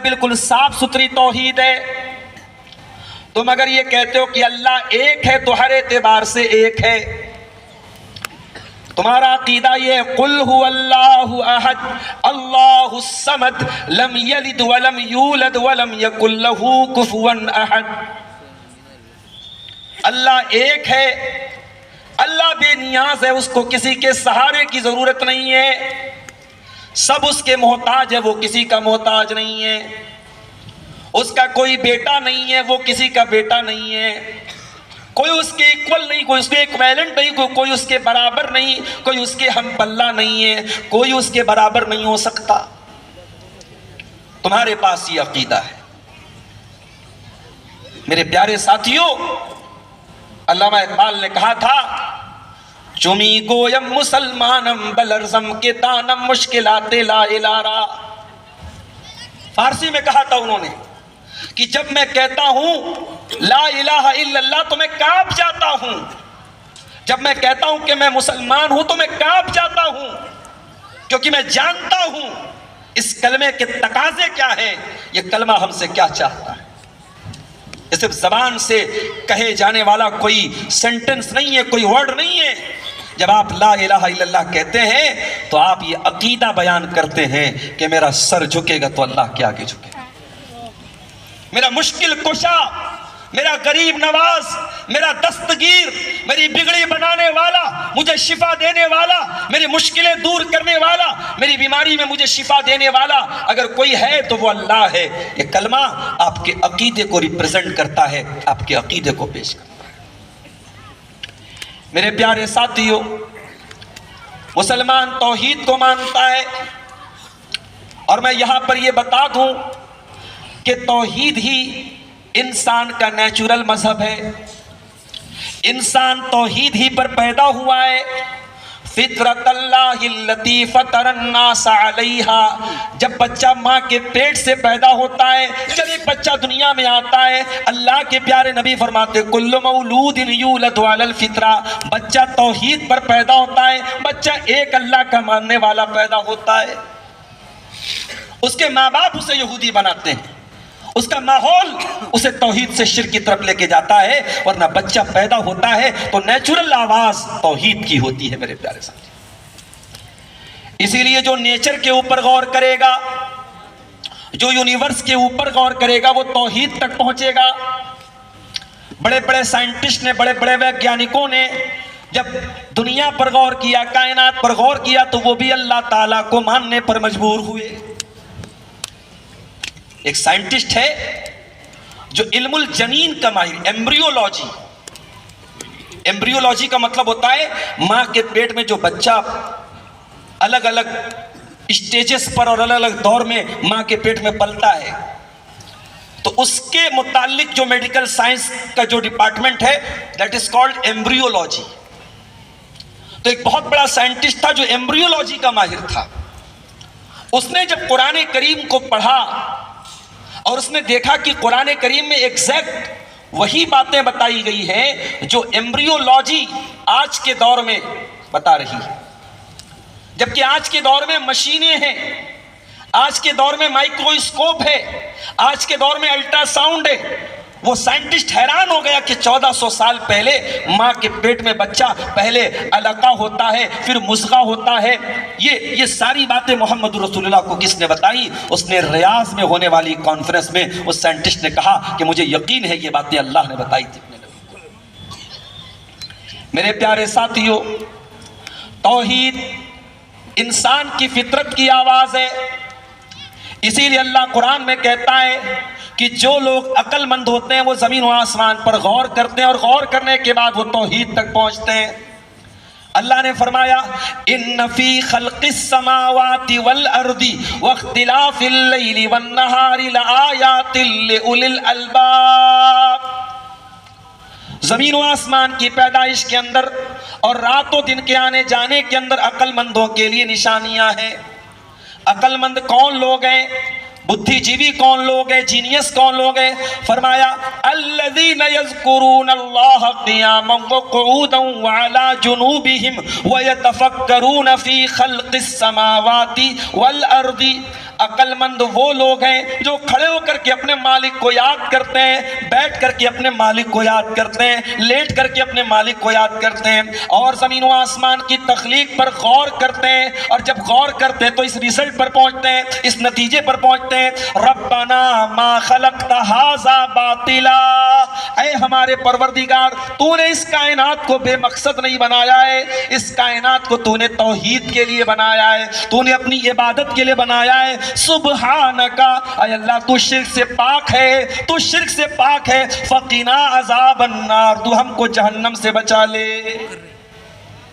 بالکل صاف ستھری توحید ہے. تم اگر یہ کہتے ہو کہ اللہ ایک ہے تو ہر اعتبار سے ایک ہے. تمہارا عقیدہ یہ ہے قل هو اللہ احد اللہ الصمد لم یلد ولم یولد ولم یکن له کفوا احد. اللہ ایک ہے, اللہ بے نیاز ہے, اس کو کسی کے سہارے کی ضرورت نہیں ہے, سب اس کے محتاج ہے, وہ کسی کا محتاج نہیں ہے. اس کا کوئی بیٹا نہیں ہے, وہ کسی کا بیٹا نہیں ہے. کوئی اس کے ایکول نہیں, کوئی اس کے ایکویلنٹ نہیں, کوئی اس کے برابر نہیں, کوئی اس کے ہم پلہ نہیں ہے, کوئی اس کے برابر نہیں ہو سکتا. تمہارے پاس یہ عقیدہ ہے. میرے پیارے ساتھیوں, علامہ اقبال نے کہا تھا چمی گویم مسلمانم بلرزم کے دانم مشکلات لا الارا. فارسی میں کہا تھا انہوں نے کہ جب میں کہتا ہوں لا الہ الا اللہ تو میں کانپ جاتا ہوں. جب میں کہتا ہوں کہ میں مسلمان ہوں تو میں کانپ جاتا ہوں, کیونکہ میں جانتا ہوں اس کلمے کے تقاضے کیا ہیں, یہ کلمہ ہم سے کیا چاہتا ہے. یہ صرف زبان سے کہے جانے والا کوئی سینٹنس نہیں ہے, کوئی ورڈ نہیں ہے. جب آپ لا الہ الا اللہ کہتے ہیں تو آپ یہ عقیدہ بیان کرتے ہیں کہ میرا سر جھکے گا تو اللہ کے آگے جھکے گا. میرا مشکل کشا, میرا غریب نواز, میرا دستگیر, میری بگڑی بنانے والا, مجھے شفا دینے والا, میری مشکلیں دور کرنے والا, میری بیماری میں مجھے شفا دینے والا اگر کوئی ہے تو وہ اللہ ہے. یہ کلمہ آپ کے عقیدے کو ریپرزنٹ کرتا ہے, آپ کے عقیدے کو پیش کرتا ہے. میرے پیارے ساتھیوں, مسلمان توحید کو مانتا ہے, اور میں یہاں پر یہ بتا دوں کہ توحید ہی انسان کا نیچرل مذہب ہے. انسان توحید ہی پر پیدا ہوا ہے. فطرت اللہ التی فطر الناس علیہا. جب بچہ ماں کے پیٹ سے پیدا ہوتا ہے, جب ایک بچہ دنیا میں آتا ہے, اللہ کے پیارے نبی فرماتے کل مولود یولد علی الفطرہ. بچہ توحید پر پیدا ہوتا ہے, بچہ ایک اللہ کا ماننے والا پیدا ہوتا ہے. اس کے ماں باپ اسے یہودی بناتے ہیں, اس کا ماحول اسے توحید سے شرک کی طرف لے کے جاتا ہے, ورنہ بچہ پیدا ہوتا ہے تو نیچرل آواز توحید کی ہوتی ہے. میرے پیارے ساتھی, اسی لیے جو نیچر کے اوپر غور کرے گا, جو یونیورس کے اوپر غور کرے گا, وہ توحید تک پہنچے گا. بڑے بڑے سائنٹسٹ نے, بڑے بڑے ویگیانکوں نے جب دنیا پر غور کیا, کائنات پر غور کیا, تو وہ بھی اللہ تعالیٰ کو ماننے پر مجبور ہوئے. ایک سائنٹسٹ ہے جو علم الجنین کا ماہر, ایمبریولوجی. ایمبریولوجی کا مطلب ہوتا ہے ماں کے پیٹ میں جو بچہ الگ الگ اسٹیجز پر اور الگ الگ دور میں ماں کے پیٹ میں پلتا ہے, تو اس کے متعلق جو میڈیکل سائنس کا جو ڈپارٹمنٹ ہے دیٹ از کالڈ ایمبریولوجی. تو ایک بہت بڑا سائنٹسٹ تھا جو ایمبریولوجی کا ماہر تھا. اس نے جب قرآن کریم کو پڑھا اور اس نے دیکھا کہ قرآن کریم میں ایگزیکٹ وہی باتیں بتائی گئی ہیں جو ایمبریولوجی آج کے دور میں بتا رہی ہے, جبکہ آج کے دور میں مشینیں ہیں, آج کے دور میں مائکروسکوپ ہے, آج کے دور میں الٹرا ساؤنڈ ہے. وہ سائنٹسٹ حیران ہو گیا کہ 1400 سال پہلے ماں کے پیٹ میں بچہ پہلے علقہ ہوتا ہے, پھر مضغہ ہوتا ہے. یہ ساری باتیں محمد رسول اللہ کو کس نے بتائی؟ اس نے ریاض میں ہونے والی کانفرنس میں اس سائنٹسٹ نے کہا کہ مجھے یقین ہے یہ باتیں اللہ نے بتائی تھی. میرے پیارے ساتھیوں, توحید انسان کی فطرت کی آواز ہے. اسی لیے اللہ قرآن میں کہتا ہے کہ جو لوگ عقل مند ہوتے ہیں وہ زمین و آسمان پر غور کرتے ہیں, اور غور کرنے کے بعد وہ توحید تک پہنچتے ہیں. اللہ نے فرمایا ان فی خلق السماوات والارض واختلاف اللیل والنہار لآیات لأولی الالباب. زمین و آسمان کی پیدائش کے اندر اور رات و دن کے آنے جانے کے اندر عقل مندوں کے لیے نشانیاں ہیں. عقل مند کون لوگ ہیں؟ بدھی جیوی کون لوگ ہیں؟ جینیس کون لوگ ہیں؟ فرمایا الذین یذکرون اللہ قیاما وقعودا وعلی جنوبہم ویتفکرون فی خلق السماوات والارض. عقل مند وہ لوگ ہیں جو کھڑے ہو کر کے اپنے مالک کو یاد کرتے ہیں، بیٹھ کر کے اپنے مالک کو یاد کرتے ہیں، لیٹ کر کے اپنے مالک کو یاد کرتے ہیں، اور زمین و آسمان کی تخلیق پر غور کرتے ہیں، اور جب غور کرتے ہیں تو اس ریزلٹ پر پہنچتے ہیں، اس نتیجے پر پہنچتے ہیں، ربنا ما خلقت ھذا باطلا، اے ہمارے پروردگار تو نے اس کائنات کو بے مقصد نہیں بنایا ہے، اس کائنات کو تو نے توحید کے لیے بنایا ہے، تو نے اپنی عبادت کے لیے بنایا ہے، سبحانک، اے اللہ تو شرک سے پاک ہے، تو شرک سے پاک ہے، فقنا عذاب النار، تو ہم کو جہنم سے بچا لے۔